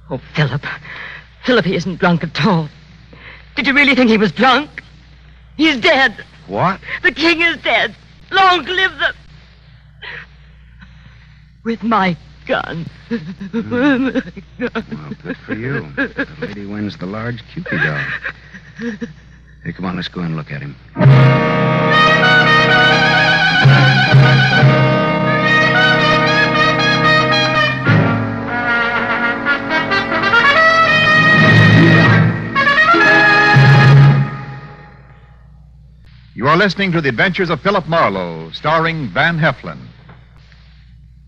Oh, Philip. Philip, he isn't drunk at all. Did you really think he was drunk? He's dead. What? The king is dead. Long live the... With my gun. Well, good for you. The lady wins the large Cupid doll. Hey, come on, let's go and look at him. You are listening to The Adventures of Philip Marlowe, starring Van Heflin.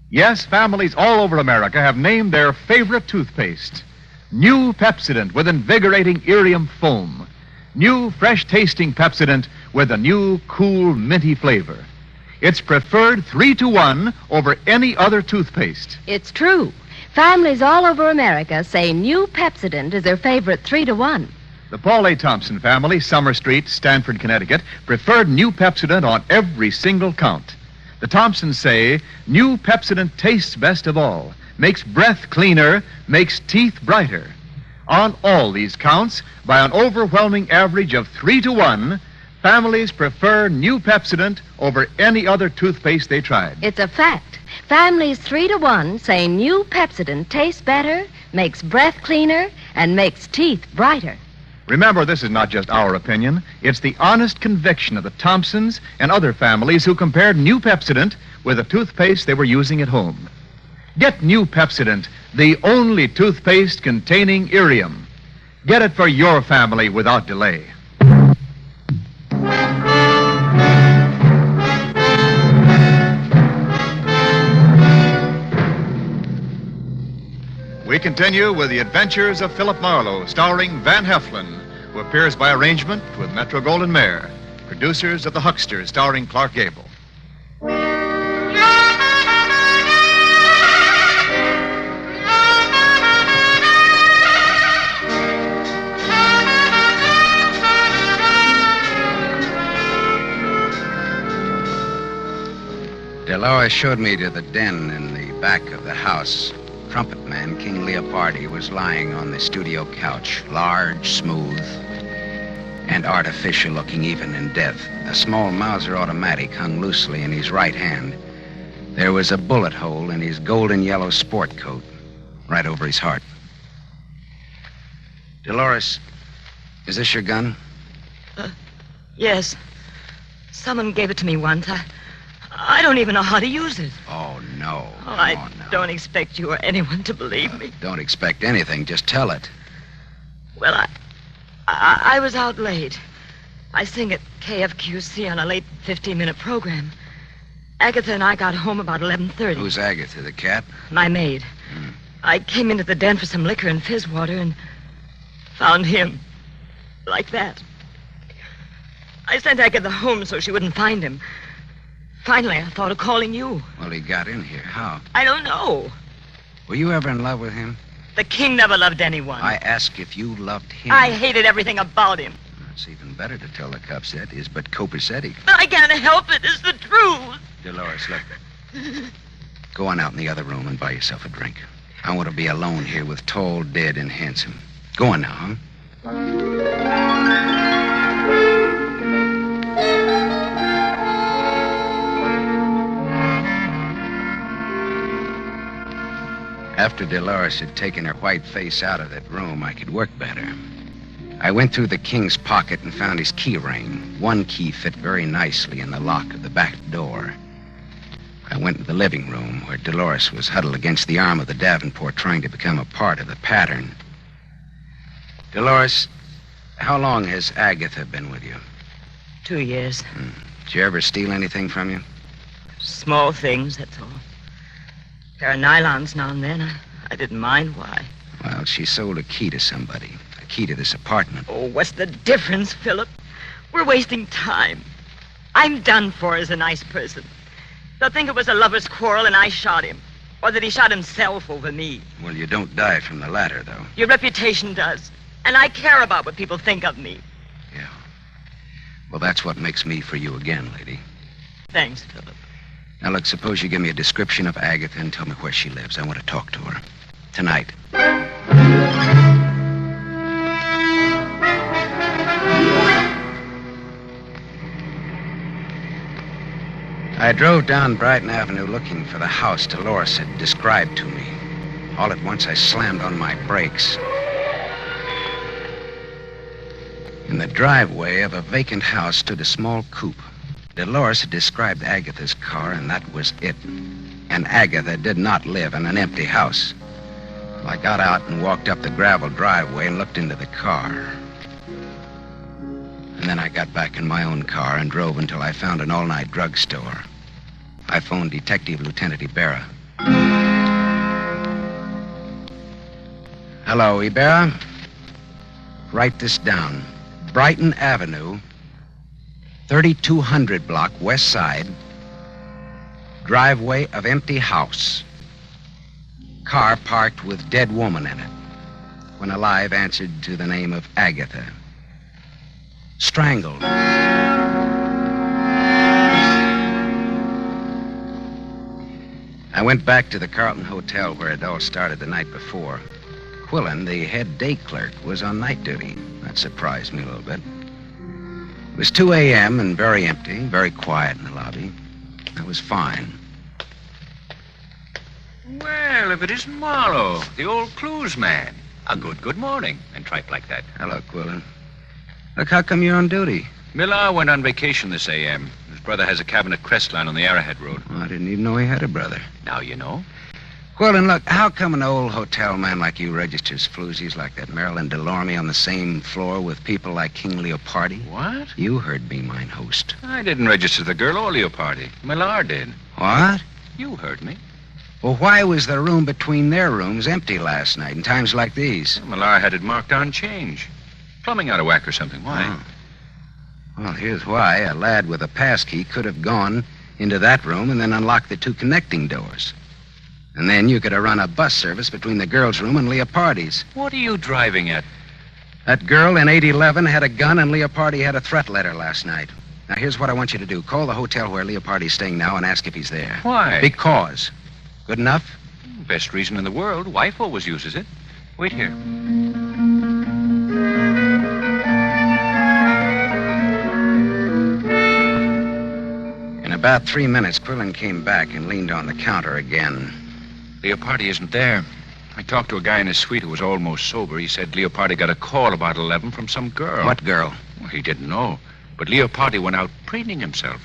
Yes, families all over America have named their favorite toothpaste. New Pepsodent with invigorating Irium foam. New fresh-tasting Pepsodent with a new, cool, minty flavor. It's preferred 3-to-1 over any other toothpaste. It's true. Families all over America say new Pepsodent is their favorite 3-to-1. The Paul A. Thompson family, Summer Street, Stanford, Connecticut, preferred new Pepsodent on every single count. The Thompsons say new Pepsodent tastes best of all, makes breath cleaner, makes teeth brighter. On all these counts, by an overwhelming average of 3-to-1, families prefer new Pepsodent over any other toothpaste they tried. It's a fact. Families 3-to-1 say new Pepsodent tastes better, makes breath cleaner, and makes teeth brighter. Remember, this is not just our opinion. It's the honest conviction of the Thompsons and other families who compared new Pepsodent with the toothpaste they were using at home. Get new Pepsodent, the only toothpaste containing Irium. Get it for your family without delay. We continue with The Adventures of Philip Marlowe, starring Van Heflin, who appears by arrangement with Metro-Goldwyn-Mayer. Producers of The Hucksters, starring Clark Gable. Dolores showed me to the den in the back of the house. Trumpet man King Leopardi was lying on the studio couch, large, smooth, and artificial looking even in death. A small Mauser automatic hung loosely in his right hand. There was a bullet hole in his golden yellow sport coat, right over his heart. Dolores, is this your gun? Yes. Someone gave it to me once. I don't even know how to use it. Oh, no. Oh, I don't expect you or anyone to believe me. Don't expect anything. Just tell it. Well, I was out late. I sing at KFQC on a late 15-minute program. Agatha and I got home about 11:30. Who's Agatha, the cat? My maid. I came into the den for some liquor and fizz water and found him. Like that. I sent Agatha home so she wouldn't find him. Finally, I thought of calling you. Well, he got in here. How? I don't know. Were you ever in love with him? The king never loved anyone. I ask if you loved him. I hated everything about him. It's even better to tell the cops that is but copacetic. But I can't help it. It's the truth. Dolores, look. Go on out in the other room and buy yourself a drink. I want to be alone here with tall, dead, and handsome. Go on now, huh? After Dolores had taken her white face out of that room, I could work better. I went through the king's pocket and found his key ring. One key fit very nicely in the lock of the back door. I went to the living room where Dolores was huddled against the arm of the Davenport trying to become a part of the pattern. Dolores, how long has Agatha been with you? 2 years. Did you ever steal anything from you? Small things, that's all. Pair of nylons now and then. I didn't mind. Why? Well, she sold a key to somebody. A key to this apartment. Oh, what's the difference, Philip? We're wasting time. I'm done for as a nice person. They'll think it was a lover's quarrel and I shot him. Or that he shot himself over me. Well, you don't die from the latter, though. Your reputation does. And I care about what people think of me. Yeah. Well, that's what makes me for you again, lady. Thanks, Philip. Now, look, suppose you give me a description of Agatha and tell me where she lives. I want to talk to her. Tonight. I drove down Brighton Avenue looking for the house Dolores had described to me. All at once, I slammed on my brakes. In the driveway of a vacant house stood a small coupe. Dolores had described Agatha's car, and that was it. And Agatha did not live in an empty house. Well, I got out and walked up the gravel driveway and looked into the car. And then I got back in my own car and drove until I found an all-night drugstore. I phoned Detective Lieutenant Ibarra. Hello, Ibarra. Write this down. Brighton Avenue, 3200 block, west side. Driveway of empty house. Car parked with dead woman in it. When alive, answered to the name of Agatha. Strangled. I went back to the Carlton Hotel where it all started the night before. Quillen, the head day clerk, was on night duty. That surprised me a little bit. It was 2 a.m. and very empty, very quiet in the lobby. I was fine. Well, if it isn't Marlowe, the old clues man. A good morning, and tripe like that. Hello, Quillen. Look, how come you're on duty? Millar went on vacation this a.m. His brother has a cabin at Crestline on the Arrowhead Road. Oh, I didn't even know he had a brother. Now you know. Quillen, look, how come an old hotel man like you registers floozies like that Marilyn Delorme on the same floor with people like King Leopardi? What? You heard me, mine host. I didn't register the girl or Leopardi. Millar did. What? You heard me. Well, why was the room between their rooms empty last night in times like these? Millar had it marked on change. Plumbing out of whack or something. Why? Oh. Well, here's why. A lad with a passkey could have gone into that room and then unlocked the two connecting doors. And then you could have run a bus service between the girl's room and Leopardi's. What are you driving at? That girl in 811 had a gun and Leopardi had a threat letter last night. Now, here's what I want you to do. Call the hotel where Leopardi's staying now and ask if he's there. Why? Because. Good enough? Best reason in the world. Wife always uses it. Wait here. In about 3 minutes, Quillen came back and leaned on the counter again. Leopardi isn't there. I talked to a guy in his suite who was almost sober. He said Leopardi got a call about 11 from some girl. What girl? Well, he didn't know. But Leopardi went out preening himself.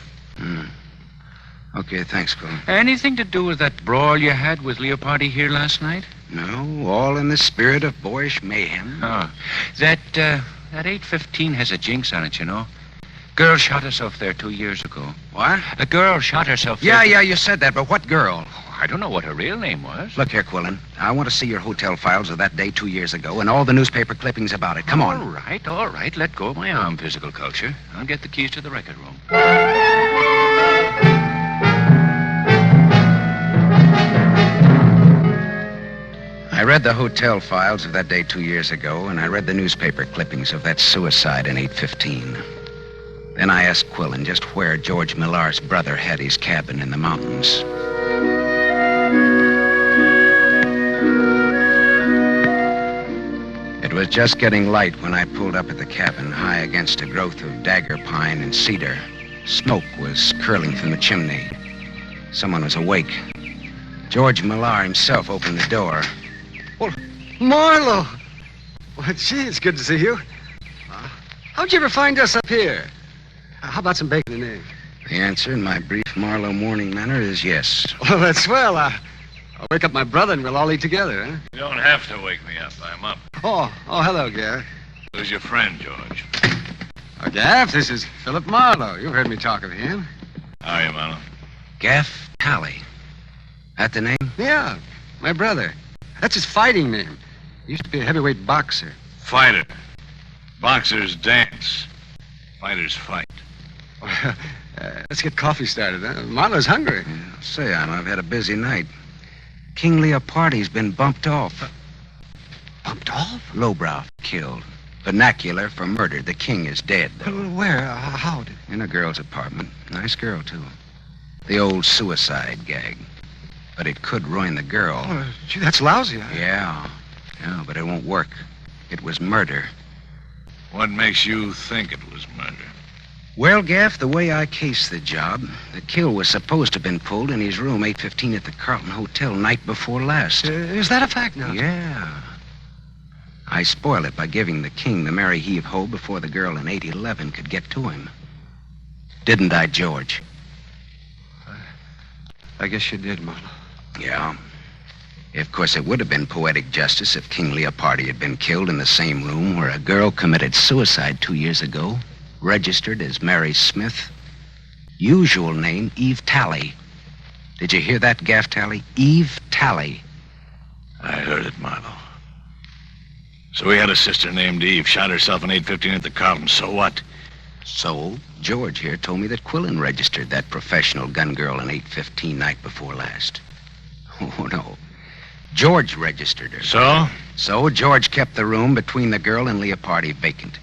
Okay, thanks, Quillen. Anything to do with that brawl you had with Leopardi here last night? No, all in the spirit of boyish mayhem. Oh. That 815 has a jinx on it, you know. Girl shot herself there 2 years ago. What? A girl shot herself there. Yeah, you said that, but what girl? I don't know what her real name was. Look here, Quillen. I want to see your hotel files of that day 2 years ago and all the newspaper clippings about it. Come on. All right. Let go of my arm, physical culture. I'll get the keys to the record room. I read the hotel files of that day 2 years ago, and I read the newspaper clippings of that suicide in 815. Then I asked Quillen just where George Millar's brother had his cabin in the mountains. It was just getting light when I pulled up at the cabin, high against a growth of dagger pine and cedar. Smoke was curling from the chimney. Someone was awake. George Millar himself opened the door. Well, Marlowe! Well, gee, it's good to see you. How'd you ever find us up here? How about some bacon and eggs? The answer in my brief Marlowe morning manner is yes. Well, that's swell. I'll wake up my brother and we'll all eat together, huh? You don't have to wake me up. I'm up. Oh, hello, Gaff. Who's your friend, George? Gaff, this is Philip Marlowe. You've heard me talk of him. How are you, Marlowe? Gaff Talley. That the name? Yeah, my brother. That's his fighting name. He used to be a heavyweight boxer. Fighter. Boxers dance. Fighters fight. Let's get coffee started, huh? Marlowe's hungry. Yeah, say, I've had a busy night. King Leopardi's been bumped off. Bumped off? Lowbrow killed. Vernacular for murder. The king is dead. Where? How? In a girl's apartment. Nice girl, too. The old suicide gag. But it could ruin the girl. Oh, gee, that's lousy. Yeah, but it won't work. It was murder. What makes you think it was murder? Well, Gaff, the way I cased the job, the kill was supposed to have been pulled in his room 815 at the Carlton Hotel night before last. Is that a fact now? Yeah. I spoiled it by giving the king the merry heave-ho before the girl in 811 could get to him. Didn't I, George? I guess you did, Marlowe. Yeah. Of course, it would have been poetic justice if King Leopardi had been killed in the same room where a girl committed suicide 2 years ago, registered as Mary Smith. Usual name, Eve Talley. Did you hear that, Gaff Talley? Eve Talley. I heard it, Marlowe. So he had a sister named Eve, shot herself in 8:15 at the Carlton. So what? So, George here told me that Quillen registered that professional gun girl in 8:15 night before last. Oh, no. George registered her. So? So, George kept the room between the girl and Leopardi vacant.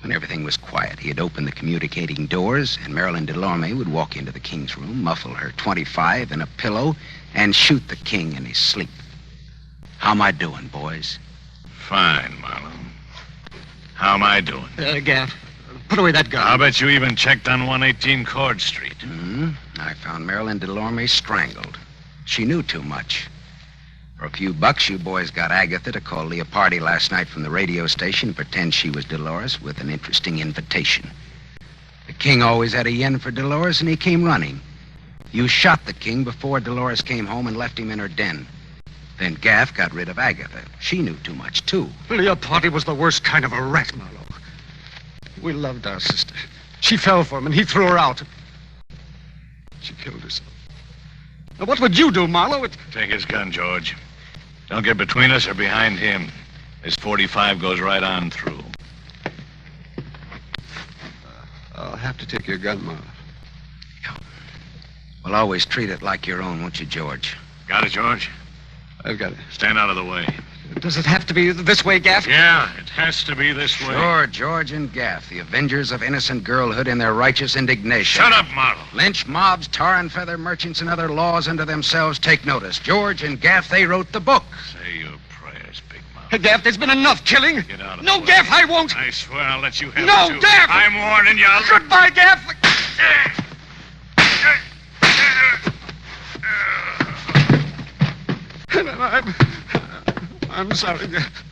When everything was quiet, he'd open the communicating doors, and Marilyn Delorme would walk into the King's room, muffle her .25 in a pillow, and shoot the King in his sleep. How am I doing, boys? Fine, Marlowe. How am I doing? Gaff, put away that gun. I'll bet you even checked on 118 Cord Street. I found Marilyn Delorme strangled. She knew too much. For a few bucks, you boys got Agatha to call Leopardi last night from the radio station and pretend she was Dolores with an interesting invitation. The King always had a yen for Dolores, and he came running. You shot the King before Dolores came home and left him in her den. Then Gaff got rid of Agatha. She knew too much, too. Leopardi was the worst kind of a rat, Marlowe. We loved our sister. She fell for him, and he threw her out. She killed herself. Now, what would you do, Marlowe? Take his gun, George. Don't get between us or behind him. This .45 goes right on through. I'll have to take your gun, Marlowe. Well, always treat it like your own, won't you, George? Got it, George? I've got it. Stand out of the way. Does it have to be this way, Gaff? Yeah, it has to be this way. Sure, George and Gaff, the avengers of innocent girlhood in their righteous indignation. Shut up, Marlowe. Lynch mobs, tar and feather merchants, and other laws unto themselves take notice. George and Gaff, they wrote the book. Say your prayers, Big Mouth. Hey, Gaff, there's been enough killing. Get out of No, the way. Gaff, I won't. I swear I'll let you have No, it, too. Gaff! I'm warning you. Goodbye, Gaff. I'm sorry, Gaff.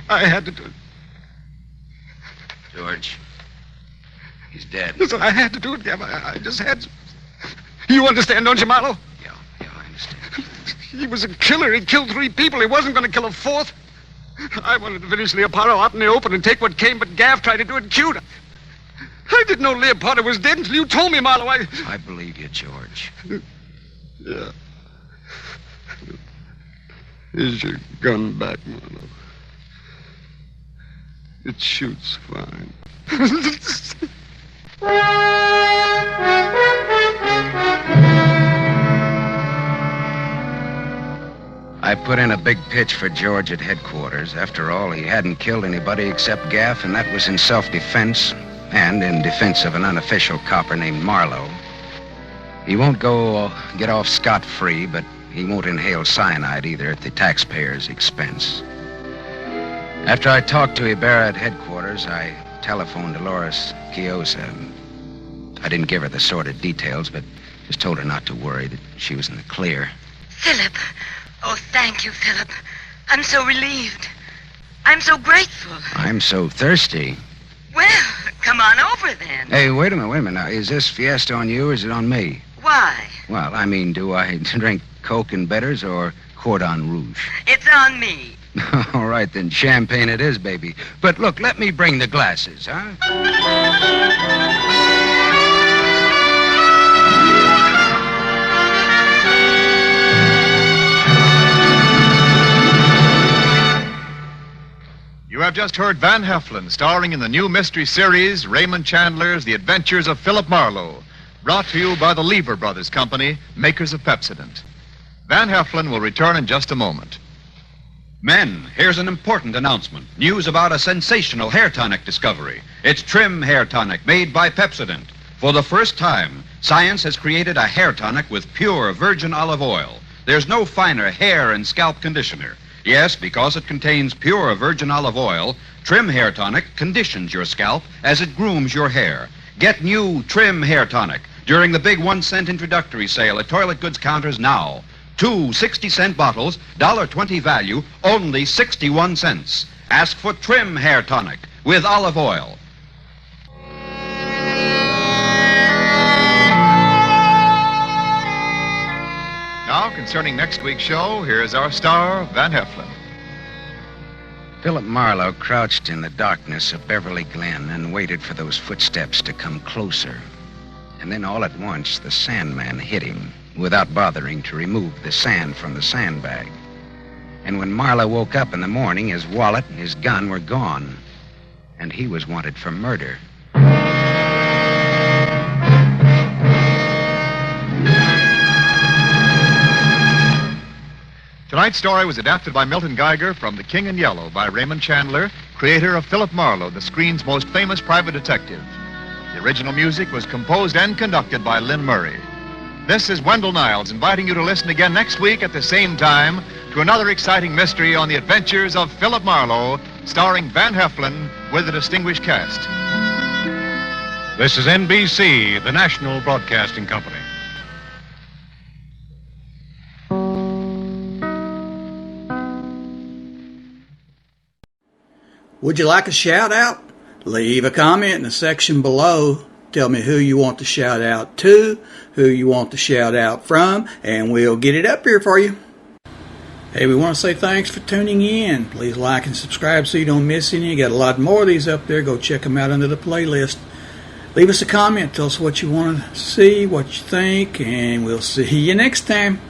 I had to do it. George, he's dead. Listen, I had to do it, Gaff. I just had to. You understand, don't you, Marlowe? Yeah, I understand. He was a killer. He killed 3 people. He wasn't going to kill a 4th. I wanted to finish Leopardo out in the open and take what came, but Gaff tried to do it cute. I didn't know Leopardo was dead until you told me, Marlowe. I believe you, George. Yeah. Here's your gun back, Marlowe. It shoots fine. I put in a big pitch for George at headquarters. After all, he hadn't killed anybody except Gaff, and that was in self-defense and in defense of an unofficial copper named Marlowe. He won't get off scot-free, but he won't inhale cyanide either at the taxpayer's expense. After I talked to Ibarra at headquarters, I telephoned Dolores Quiosa. I didn't give her the sordid details, but just told her not to worry, that she was in the clear. Philip. Oh, thank you, Philip. I'm so relieved. I'm so grateful. I'm so thirsty. Well, come on over then. Hey, wait a minute. Now, is this fiesta on you or is it on me? Why? Well, I mean, do I drink Coke and bitters or Cordon Rouge? It's on me. All right, then champagne it is, baby. But look, let me bring the glasses, huh? You have just heard Van Heflin starring in the new mystery series, Raymond Chandler's The Adventures of Philip Marlowe, brought to you by the Lever Brothers Company, makers of Pepsodent. Van Heflin will return in just a moment. Men, here's an important announcement. News about a sensational hair tonic discovery. It's Trim Hair Tonic made by Pepsodent. For the first time, science has created a hair tonic with pure virgin olive oil. There's no finer hair and scalp conditioner. Yes, because it contains pure virgin olive oil, Trim Hair Tonic conditions your scalp as it grooms your hair. Get new Trim Hair Tonic during the big 1-cent introductory sale at toilet goods counters now. 2 60-cent bottles, $1.20 value, only 61 cents. Ask for Trim Hair Tonic with olive oil. Now, concerning next week's show, here's our star, Van Heflin. Philip Marlowe crouched in the darkness of Beverly Glen and waited for those footsteps to come closer. And then all at once, the Sandman hit him without bothering to remove the sand from the sandbag. And when Marlowe woke up in the morning, his wallet and his gun were gone. And he was wanted for murder. Tonight's story was adapted by Milton Geiger from The King in Yellow by Raymond Chandler, creator of Philip Marlowe, the screen's most famous private detective. The original music was composed and conducted by Lynn Murray. This is Wendell Niles inviting you to listen again next week at the same time to another exciting mystery on the adventures of Philip Marlowe, starring Van Heflin with a distinguished cast. This is NBC, the National Broadcasting Company. Would you like a shout out? Leave a comment in the section below. Tell me who you want to shout out to, who you want to shout out from, and we'll get it up here for you. Hey, we want to say thanks for tuning in. Please like and subscribe so you don't miss any. You got a lot more of these up there. Go check them out under the playlist. Leave us a comment. Tell us what you want to see, what you think, and we'll see you next time.